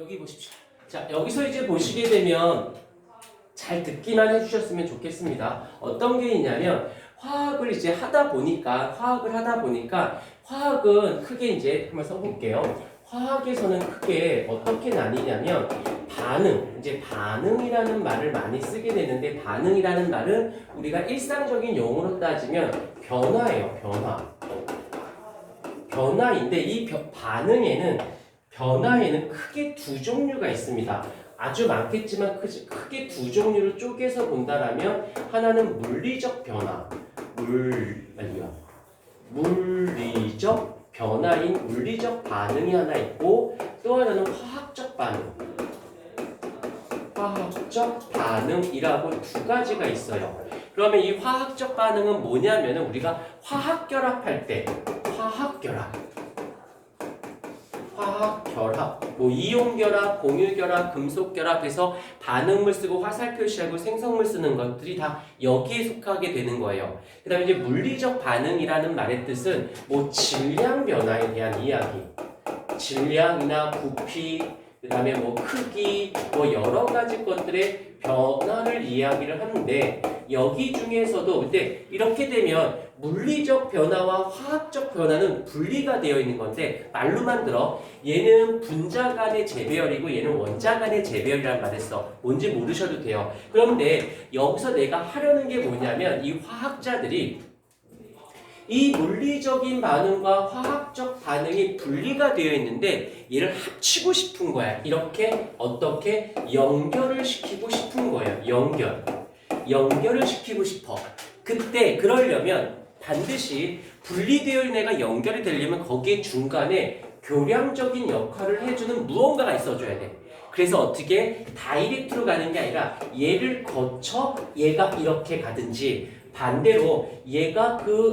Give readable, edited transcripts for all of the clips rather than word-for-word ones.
여기 보십시오. 자, 여기서 이제 보시게 되면 잘 듣기만 해주셨으면 좋겠습니다. 어떤 게 있냐면 화학을 하다 보니까 화학은 크게 이제 한번 써볼게요. 화학에서는 크게 어떻게 나뉘냐면 반응이라는 말을 많이 쓰게 되는데, 반응이라는 말은 우리가 일상적인 용어로 따지면 변화예요. 변화인데 이 변화에는 크게 두 종류가 있습니다. 아주 많겠지만 크게 두 종류를 쪼개서 본다라면, 하나는 물리적 변화, 물리적 변화인 물리적 반응이 하나 있고, 또 하나는 화학적 반응이라고 두 가지가 있어요. 그러면 이 화학적 반응은 뭐냐면은 우리가 화학결합할 때, 뭐 이온결합, 공유결합, 금속결합해서 반응물 쓰고 화살 표시하고 생성물 쓰는 것들이 다 여기에 속하게 되는 거예요. 그 다음에 이제 물리적 반응이라는 말의 뜻은 뭐 질량 변화에 대한 이야기, 질량이나 부피, 그 다음에 뭐 크기, 뭐 여러 가지 것들의 변화를 이야기를 하는데, 여기 중에서도 근데 이렇게 되면 물리적 변화와 화학적 변화는 분리가 되어 있는 건데, 말로만 들어 얘는 분자 간의 재배열이고 얘는 원자 간의 재배열이라는 말을 써. 뭔지 모르셔도 돼요. 그런데 여기서 내가 하려는 게 뭐냐면, 이 화학자들이 이 물리적인 반응과 화학적 반응이 분리가 되어 있는데 얘를 합치고 싶은 거야. 이렇게 어떻게 연결을 시키고 싶은 거예요. 연결을 시키고 싶어. 그때 그러려면 반드시 분리되어 있는 애가 연결이 되려면 거기에 중간에 교량적인 역할을 해주는 무언가가 있어줘야 돼. 그래서 어떻게 다이렉트로 가는 게 아니라 얘를 거쳐 얘가 이렇게 가든지, 반대로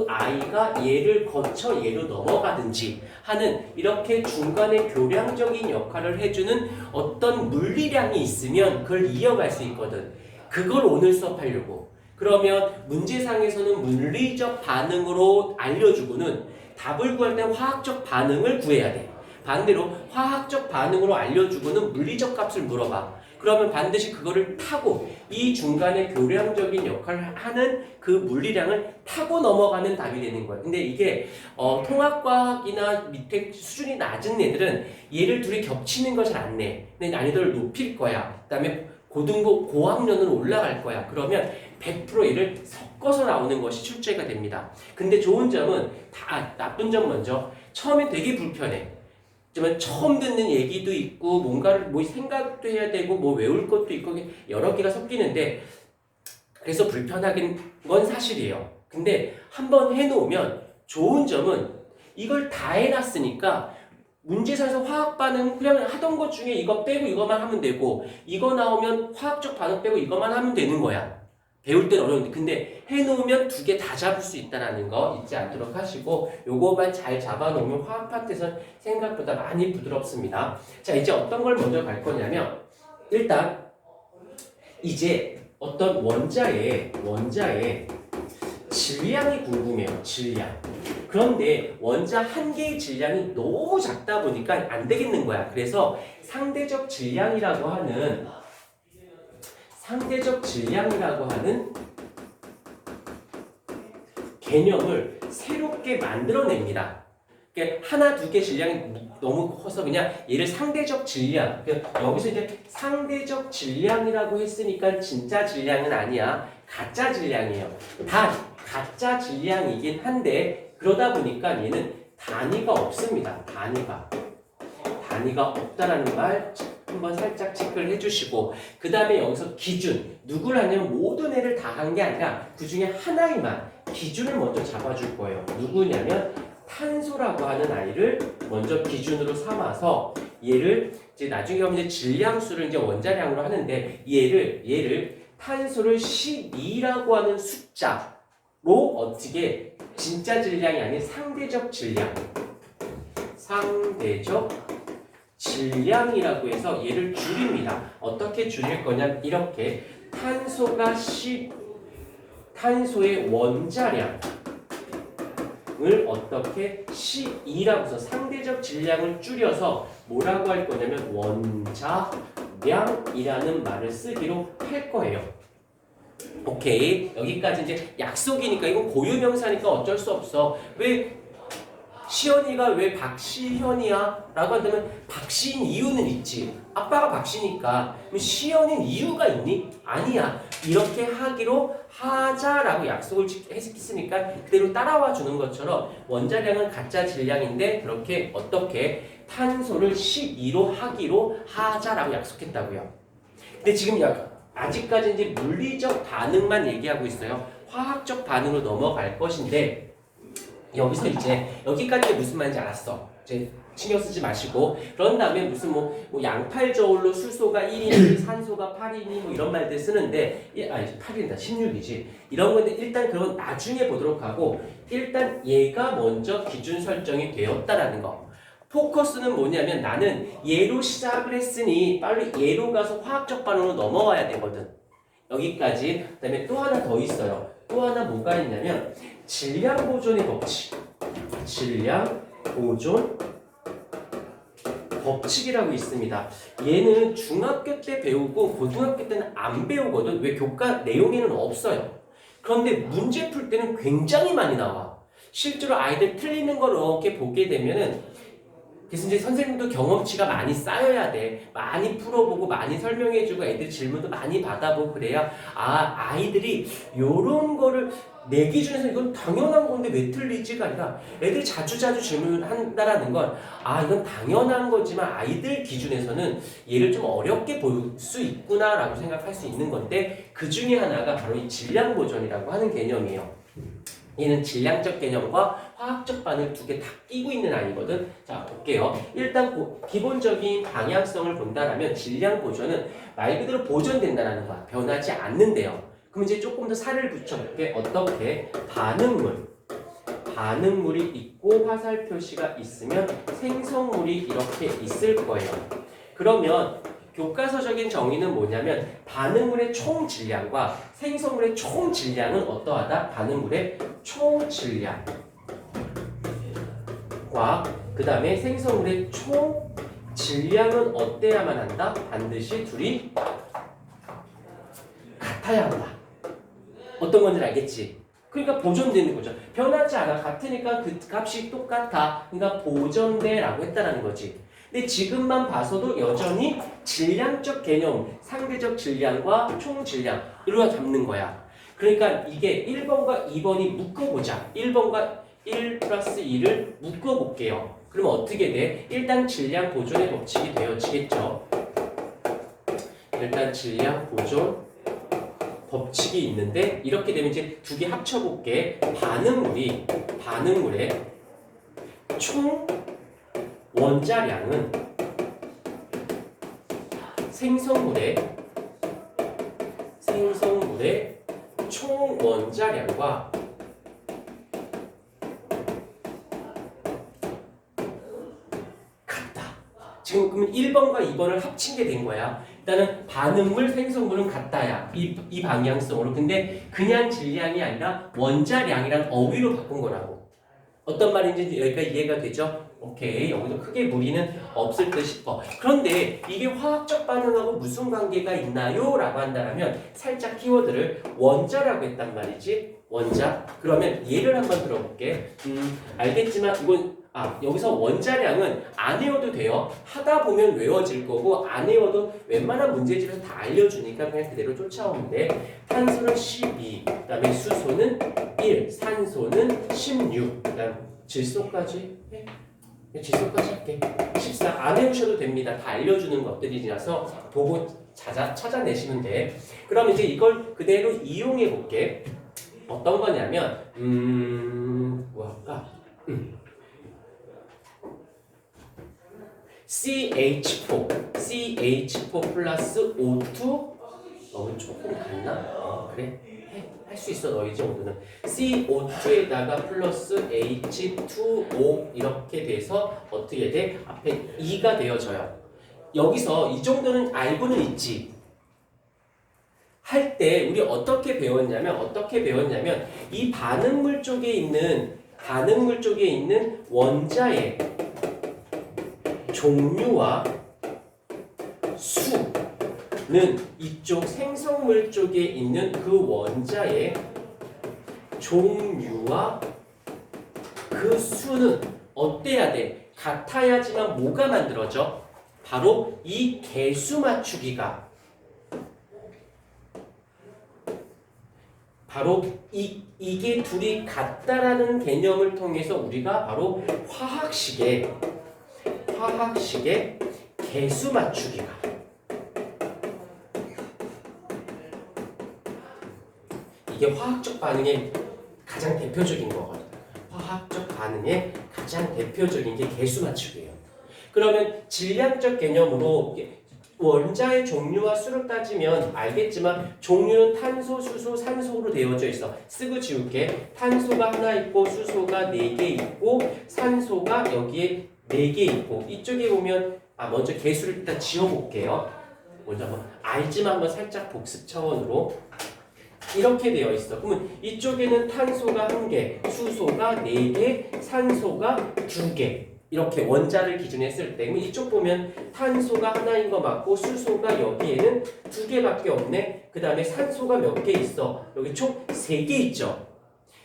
아이가 얘를 거쳐 얘로 넘어가든지 하는, 이렇게 중간에 교량적인 역할을 해주는 어떤 물리량이 있으면 그걸 이어갈 수 있거든. 그걸 오늘 수업하려고. 그러면 문제상에서는 물리적 반응으로 알려주고는 답을 구할 때 화학적 반응을 구해야 돼. 반대로 화학적 반응으로 알려주고는 물리적 값을 물어봐. 그러면 반드시 그거를 타고 이 중간에 교량적인 역할을 하는 그 물리량을 타고 넘어가는 답이 되는 거야. 근데 이게 통합과학이나 밑에 수준이 낮은 애들은 얘를 둘이 겹치는 걸 잘 안 내. 근데 난이도를 높일 거야. 그다음에 고학년으로 올라갈 거야. 그러면 100% 얘를 섞어서 나오는 것이 출제가 됩니다. 근데 좋은 점은, 나쁜 점 먼저, 처음에 되게 불편해. 하지만 처음 듣는 얘기도 있고 뭔가를 생각도 해야 되고 뭐 외울 것도 있고 여러 개가 섞이는데, 그래서 불편하긴 건 사실이에요. 근데 한번 해놓으면 좋은 점은 이걸 다 해놨으니까 문제상에서 화학 반응 그냥 하던 것 중에 이거 빼고 이것만 하면 되고, 이거 나오면 화학적 반응 빼고 이것만 하면 되는 거야. 배울 땐 어려운데, 근데 해놓으면 두 개 다 잡을 수 있다는 거 잊지 않도록 하시고, 요거만 잘 잡아놓으면 화학 파트에서는 생각보다 많이 부드럽습니다. 자, 이제 어떤 걸 먼저 갈 거냐면, 일단 이제 어떤 원자의 질량이 궁금해요. 질량. 그런데 원자 한 개의 질량이 너무 작다 보니까 안 되겠는 거야. 그래서 상대적 질량이라고 하는 개념을 새롭게 만들어냅니다. 그러니까 하나, 두 개 질량이 너무 커서 그냥 얘를 상대적 질량, 여기서 이제 상대적 질량이라고 했으니까 진짜 질량은 아니야. 가짜 질량이에요. 단, 가짜 질량이긴 한데, 그러다 보니까 얘는 단위가 없습니다. 단위가 없다라는 말 한번 살짝 체크를 해주시고, 그 다음에 여기서 기준, 누구를 하냐면 모든 애를 다 한 게 아니라 그 중에 하나에만 기준을 먼저 잡아줄 거예요. 누구냐면 탄소라고 하는 아이를 먼저 기준으로 삼아서, 얘를 이제 나중에 가면 이제 질량수를 이제 원자량으로 하는데, 얘를 탄소를 12라고 하는 숫자로 어떻게 진짜 질량이 아닌 상대적 질량이라고 해서 얘를 줄입니다. 어떻게 줄일 거냐, 이렇게 탄소의 원자량, 반응을 어떻게 C2라고 해서 상대적 질량을 줄여서 뭐라고 할 거냐면 원자량이라는 말을 쓰기로 할 거예요. 오케이. 여기까지 이제 약속이니까 이건 고유명사니까 어쩔 수 없어. 왜 시연이가 왜 박시현이야? 라고 한다면 박시인 이유는 있지. 아빠가 박시니까. 그럼 시연인 이유가 있니? 아니야. 이렇게 하기로 하자라고 약속을 했으니까 그대로 따라와 주는 것처럼 원자량은 가짜 질량인데 그렇게 어떻게 탄소를 12로 하기로 하자라고 약속했다고요. 근데 지금 아직까지 이제 물리적 반응만 얘기하고 있어요. 화학적 반응으로 넘어갈 것인데 여기서 이제 여기까지 무슨 말인지 알았어. 이제 신경 쓰지 마시고 그런 다음에 무슨 뭐 양팔저울로 수소가 1이니 산소가 8이니 뭐 이런 말들 쓰는데 8이다 16이지 이런 건데 일단 그건 나중에 보도록 하고 일단 얘가 먼저 기준 설정이 되었다라는 거. 포커스는 뭐냐면 나는 얘로 시작을 했으니 빨리 얘로 가서 화학적 반응으로 넘어와야 되거든. 여기까지. 그 다음에 또 하나 더 있어요. 또 하나 뭐가 있냐면 질량 보존의 법칙. 질량 보존 법칙이라고 있습니다. 얘는 중학교 때 배우고 고등학교 때는 안 배우거든. 왜 교과 내용에는 없어요. 그런데 문제 풀 때는 굉장히 많이 나와. 실제로 아이들 틀리는 걸 이렇게 보게 되면은 그래서 이제 선생님도 경험치가 많이 쌓여야 돼. 많이 풀어보고 많이 설명해주고 애들 질문도 많이 받아보고 그래야 아이들이 요런 거를 내 기준에서 이건 당연한 건데 왜 틀리지가 아니라 애들 자주자주 질문을 한다라는 건 이건 당연한 거지만 아이들 기준에서는 얘를 좀 어렵게 볼 수 있구나라고 생각할 수 있는 건데 그 중에 하나가 바로 이 질량 보존이라고 하는 개념이에요. 얘는 질량적 개념과 화학적 반응 두 개 다 끼고 있는 아이거든. 자, 볼게요. 일단 기본적인 방향성을 본다라면 질량 보존은 말 그대로 보존된다는 거야. 변하지 않는데요. 그럼 이제 조금 더 살을 붙여볼게. 어떻게? 반응물이 있고 화살 표시가 있으면 생성물이 이렇게 있을 거예요. 그러면 교과서적인 정의는 뭐냐면 반응물의 총 질량과 생성물의 총 질량은 어떠하다? 반응물의 총 질량과 그 다음에 생성물의 총 질량은 어때야만 한다? 반드시 둘이 같아야 한다. 어떤 건지 알겠지? 그러니까 보존되는 거죠. 변하지 않아. 같으니까 그 값이 똑같아. 그러니까 보존돼라고 했다는 거지. 근데 지금만 봐서도 여전히 질량적 개념, 상대적 질량과 총 질량으로 잡는 거야. 그러니까 이게 1번과 2번이 묶어보자. 1번과 1 플러스 2를 묶어볼게요. 그럼 어떻게 돼? 일단 질량 보존의 법칙이 되어지겠죠. 일단 질량 보존 법칙이 있는데 이렇게 되면 이제 두 개 합쳐볼게. 반응물의 총 원자량은 생성물의 총 원자량과 같다. 지금 그러면 1번과 2번을 합친 게 된 거야. 일단은 반응물, 생성물은 같다야. 이 방향성으로. 근데 그냥 질량이 아니라 원자량이란 어휘로 바꾼 거라고. 어떤 말인지 여기까지 이해가 되죠? 오케이. 여기도 크게 무리는 없을 듯 싶어. 그런데 이게 화학적 반응하고 무슨 관계가 있나요? 라고 한다면 살짝 키워드를 원자라고 했단 말이지. 원자. 그러면 예를 한번 들어볼게. 알겠지만 이건 여기서 원자량은 안 외워도 돼요. 하다 보면 외워질 거고 안 외워도 웬만한 문제집에서 다 알려주니까 그냥 그대로 쫓아오면 돼. 탄소는 12, 그 다음에 수소는 1, 산소는 16, 그 다음 질소까지 질소까지 할게. 14. 안 외우셔도 됩니다. 다 알려주는 것들이라서 보고 찾아내시면 돼. 그럼 이제 이걸 그대로 이용해 볼게. 어떤 거냐면 뭐 할까? CH4 플러스 O2 너무 조금 같나? 그래? 할 수 있어. 너 이 정도는 CO2에다가 플러스 H2O 이렇게 돼서 어떻게 돼? 앞에 2가 되어져요. 여기서 이 정도는 알고는 있지. 할 때 우리 어떻게 배웠냐면 이 반응물 쪽에 있는 반응물 쪽에 있는 원자의 종류와 수는 이쪽 생성물 쪽에 있는 그 원자의 종류와 그 수는 어때야 돼? 같아야지만 뭐가 만들어져? 바로 이 개수 맞추기가 바로 이게 둘이 같다라는 개념을 통해서 우리가 바로 화학식의 개수 맞추기가 이게 화학적 반응의 가장 대표적인 거거든요. 화학적 반응의 가장 대표적인 게 개수 맞추기예요. 그러면 질량적 개념으로 원자의 종류와 수를 따지면 알겠지만 종류는 탄소, 수소, 산소로 되어져 있어. 쓰고 지울게. 탄소가 하나 있고 수소가 4개 있고 산소가 여기에 4개 있고 이쪽에 보면 먼저 개수를 일단 지워볼게요. 먼저 한번 알지만 한번 살짝 복습 차원으로 이렇게 되어 있어. 그러면 이쪽에는 탄소가 1개, 수소가 4개, 산소가 2개 이렇게 원자를 기준했을 때 그럼 이쪽 보면 탄소가 하나인 거 맞고 수소가 여기에는 2개밖에 없네. 그 다음에 산소가 몇 개 있어? 여기 총 3개 있죠.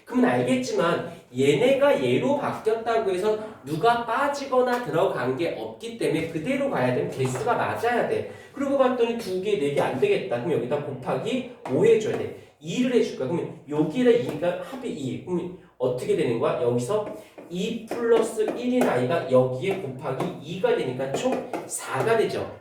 그러면 알겠지만 얘네가 얘로 바뀌었다고 해서 누가 빠지거나 들어간 게 없기 때문에 그대로 가야 되면 개수가 맞아야 돼. 그러고 봤더니 2개, 4개 안 되겠다. 그럼 여기다 곱하기 5 해줘야 돼. 2를 해줄 거야. 그러면 여기랑 2가 합이 2. 그러면 어떻게 되는 거야? 여기서 2 플러스 1인 i가 여기에 곱하기 2가 되니까 총 4가 되죠.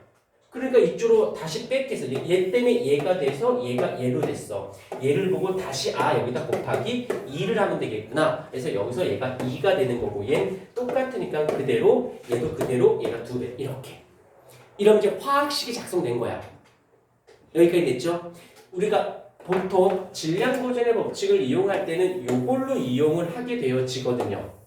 그러니까 이쪽으로 다시 뺏겠어. 얘 때문에 얘가 돼서 얘가 얘로 됐어. 얘를 보고 다시 여기다 곱하기 2를 하면 되겠구나. 그래서 여기서 얘가 2가 되는 거고 얘는 똑같으니까 그대로 얘도 그대로 얘가 2배 이렇게. 이러면 이제 화학식이 작성된 거야. 여기까지 됐죠? 우리가 보통 질량 보존의 법칙을 이용할 때는 이걸로 이용을 하게 되어지거든요.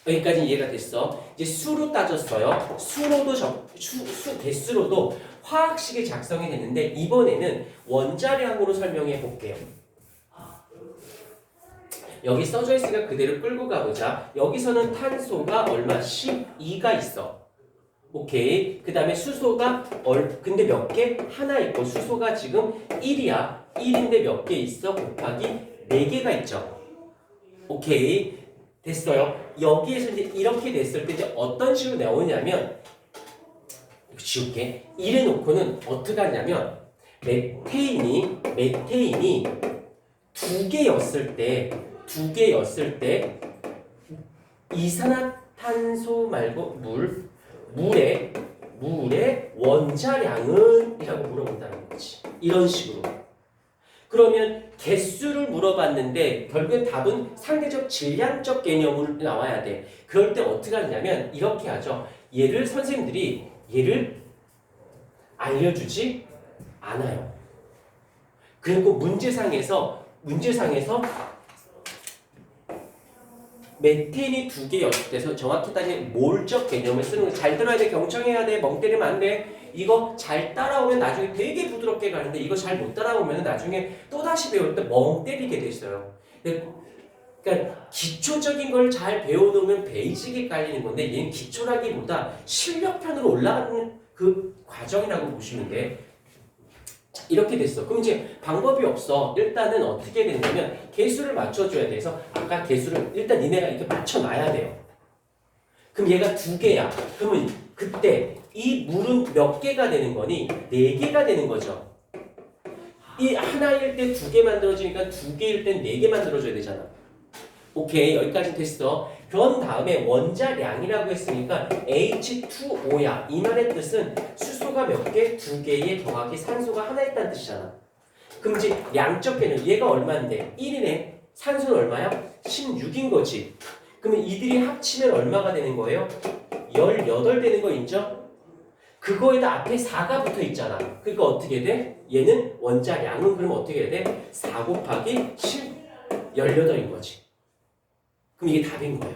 여기까지 이해가 됐어. 이제 수로 따졌어요. 수로도 수 개수로도 화학식이 작성이 됐는데 이번에는 원자량으로 설명해 볼게요. 여기 써져 있으니까 그대로 끌고 가보자. 여기서는 탄소가 얼마? 12가 있어. 오케이. 그 다음에 수소가 근데 몇 개? 하나 있고 수소가 지금 1이야. 1인데 몇 개 있어? 곱하기 4개가 있죠. 오케이. 됐어요. 여기에서 이제 이렇게 됐을 때 이제 어떤 식으로 나오냐면 지울게. 이래 놓고는 어떻게 하냐면 메테인이 2개였을 때 이산화탄소 말고 물의 원자량은 이라고 물어본다는 거지. 이런 식으로. 그러면 개수를 물어봤는데 결국엔 답은 상대적 질량적 개념으로 나와야 돼. 그럴 때 어떻게 하냐면 이렇게 하죠. 선생님들이 얘를 알려주지 않아요. 그리고 문제상에서 메테인이 2개였을 때서 정확히 따지면 몰적 개념을 쓰는 거예요. 잘 들어야 돼. 경청해야 돼. 멍 때리면 안 돼. 이거 잘 따라오면 나중에 되게 부드럽게 가는데 이거 잘 못 따라오면 나중에 또다시 배울 때 멍 때리게 됐어요. 그러니까 기초적인 걸 잘 배워놓으면 베이직이 깔리는 건데 얘는 기초라기보다 실력편으로 올라가는 그 과정이라고 보시면 돼. 자, 이렇게 됐어. 그럼 이제 방법이 없어. 일단은 어떻게 되냐면 개수를 맞춰줘야 돼서 아까 개수를 일단 니네가 이렇게 맞춰놔야 돼요. 그럼 얘가 2개야. 그러면 그때 이 물은 몇 개가 되는 거니? 4개가 되는 거죠. 이 하나일 때 2개 만들어지니까 2개일 땐 4개 만들어줘야 되잖아. 오케이, 여기까지 됐어. 그런 다음에 원자량이라고 했으니까 H2O야. 이 말의 뜻은 수소가 몇 개? 2개에 더하기 산소가 하나 있다는 뜻이잖아. 그럼 이제 양적 개념. 얘가 얼마인데? 1이네. 산소는 얼마야? 16인 거지. 그러면 이들이 합치면 얼마가 되는 거예요? 18 되는 거 인정? 그거에다 앞에 4가 붙어 있잖아. 그러니까 어떻게 돼? 얘는 원자량은 그럼 어떻게 돼? 4 곱하기 18인 거지. 그럼 이게 답인 거야.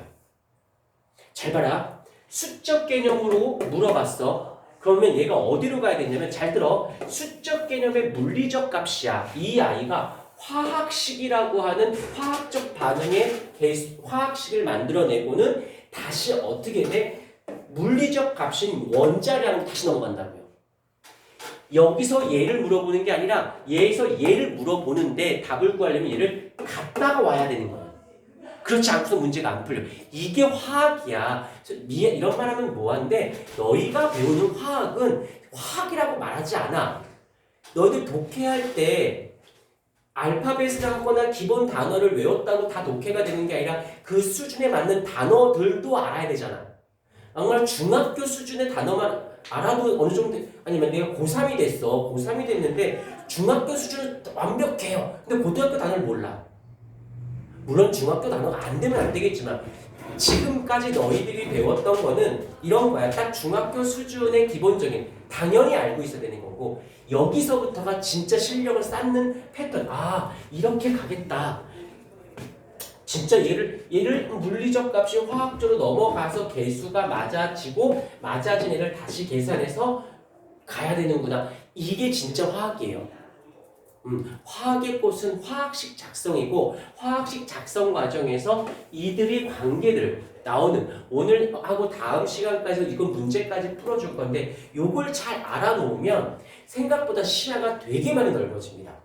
잘 봐라. 수적 개념으로 물어봤어. 그러면 얘가 어디로 가야 되냐면 잘 들어. 수적 개념의 물리적 값이야. 이 아이가 화학식이라고 하는 화학적 반응의 화학식을 만들어내고는 다시 어떻게 돼? 물리적 값인 원자량으로 다시 넘어간다고요. 여기서 얘를 물어보는 게 아니라 얘에서 얘를 물어보는데 답을 구하려면 얘를 갖다가 와야 되는 거예요. 그렇지 않고서 문제가 안 풀려. 이게 화학이야. 이런 말 하면 뭐한데 너희가 배우는 화학은 화학이라고 말하지 않아. 너희들 독해할 때 알파벳을 하거나 기본 단어를 외웠다고 다 독해가 되는 게 아니라 그 수준에 맞는 단어들도 알아야 되잖아. 정말 중학교 수준의 단어만 알아도 어느 정도, 아니면 내가 고3이 됐어. 고3이 됐는데 중학교 수준은 완벽해요. 근데 고등학교 단어를 몰라. 물론 중학교 단어가 안 되면 안 되겠지만 지금까지 너희들이 배웠던 거는 이런 거야. 딱 중학교 수준의 기본적인, 당연히 알고 있어야 되는 거고, 여기서부터가 진짜 실력을 쌓는 패턴. 아, 이렇게 가겠다. 진짜 얘를 물리적 값이 화학적으로 넘어가서 개수가 맞아지고 맞아진 애를 다시 계산해서 가야 되는구나. 이게 진짜 화학이에요. 화학의 꽃은 화학식 작성이고, 화학식 작성 과정에서 이들이 관계들 나오는, 오늘 하고 다음 시간까지 이건 문제까지 풀어줄 건데 요걸 잘 알아놓으면 생각보다 시야가 되게 많이 넓어집니다.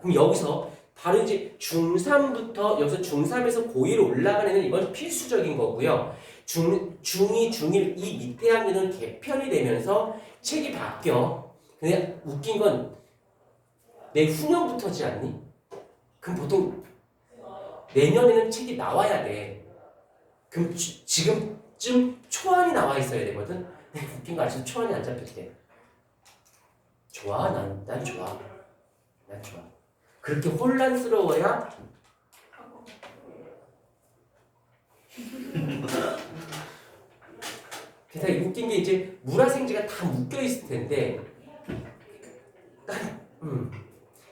그럼 여기서 바로 이제 중3부터, 여기서 중3에서 고1 올라가는 애는 이건 필수적인 거고요. 중2, 중1 이 밑에 학년은 개편이 되면서 책이 바뀌어. 근데 웃긴 건 내후년부터지 않니? 그럼 보통 내년에는 책이 나와야 돼. 그럼 지금쯤 초안이 나와 있어야 되거든? 웃긴 거 아직도 초안이 안 잡혔대. 좋아, 난 좋아. 난 좋아. 그렇게 혼란스러워야 게다가 웃긴 게 이제 물화생지가 다 묶여 있을 텐데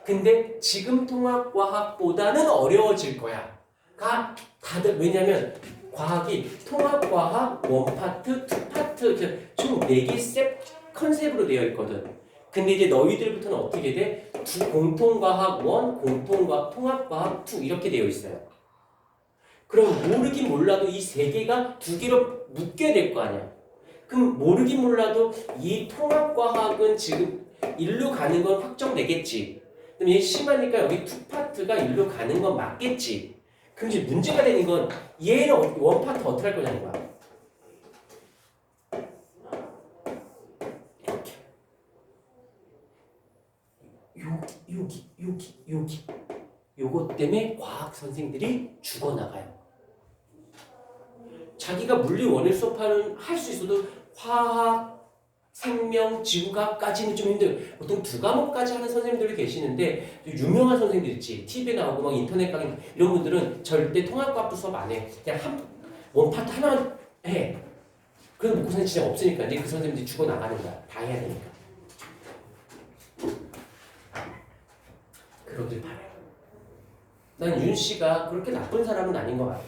근데 지금 통합과학보다는 어려워질 거야. 다들 왜냐면 과학이 통합과학, 원파트, 투파트 총 4개 컨셉으로 되어 있거든. 근데 이제 너희들부터는 어떻게 돼? 공통과학 1, 통합과학 2 이렇게 되어 있어요. 그럼 모르긴 몰라도 이 3개가 2개로 묶여야 될 거 아니야. 그럼 모르긴 몰라도 이 통합과학은 지금 일로 가는 건 확정되겠지. 그럼 얘 심하니까 여기 투파트가 일로 가는 건 맞겠지. 그럼 이제 문제가 되는 건 얘는 원파트 어떻게 할 거냐는 거야. 여기. 요것 때문에 과학 선생들이 죽어나가요. 자기가 물리 원일 수업하는 할 수 있어도 화학, 생명, 지구과학까지는 좀 힘들어요. 보통 2과목까지 하는 선생님들이 계시는데 유명한 선생님들 있지. TV에 나오고 막 인터넷 강의 이런 분들은 절대 통합과학도 수업 안 해. 그냥 원파트 하나만 해. 그래도 목고생이 진짜 없으니까 이제 그 선생님들이 죽어나가는 거야. 다 해야 되니까. 그러길 바래. 난 윤 씨가 그렇게 나쁜 사람은 아닌 것 같아.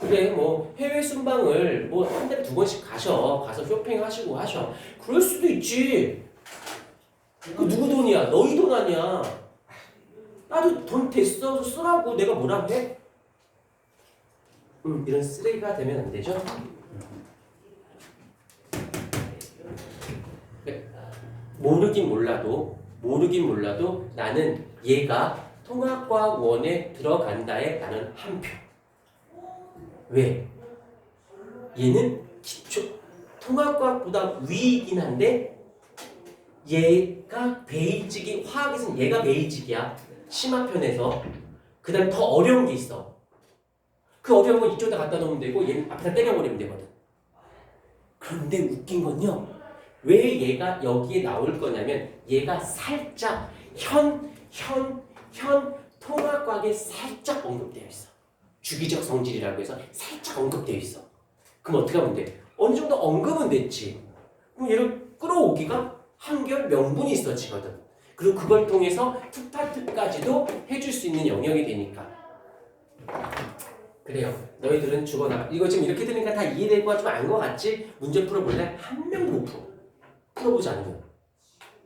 그래, 뭐 해외 순방을 뭐 한 달에 2번씩 가서 쇼핑하시고 하셔. 그럴 수도 있지. 그 누구 돈이야? 너희 돈 아니야. 나도 돈 됐어 쓰라고 내가 뭐라고 해? 이런 쓰레기가 되면 안 되죠. 모르긴 몰라도 나는 얘가 통합과학 1에 들어간다에 나는 한 표. 왜? 얘는 기초 통합과학보다 위이긴 한데 얘가 베이직이, 화학에서는 얘가 베이직이야. 심화편에서. 그 다음 더 어려운 게 있어. 그 어려운 거 이쪽에다 갖다 놓으면 되고 얘는 앞에다 때려버리면 되거든. 그런데 웃긴 건요, 왜 얘가 여기에 나올 거냐면 얘가 살짝 현 통합과학에 살짝 언급되어 있어. 주기적 성질이라고 해서 살짝 언급되어 있어. 그럼 어떻게 하면 돼? 어느 정도 언급은 됐지. 그럼 얘를 끌어오기가 한결 명분이 있어지거든. 그리고 그걸 통해서 투파트까지도 해줄 수 있는 영역이 되니까. 그래요. 너희들은 죽어나가. 이거 지금 이렇게 들으니까 다 이해되고 좀 안 것 같지? 문제 풀어볼래? 한 명도 못 풀어. 풀어보지 않으면.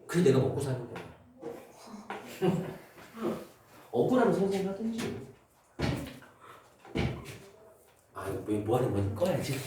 그래 내가 먹고 사는 거야. 억울하면 선생님 하든지. 아 이거 뭐 하는 거야? 꺼야지.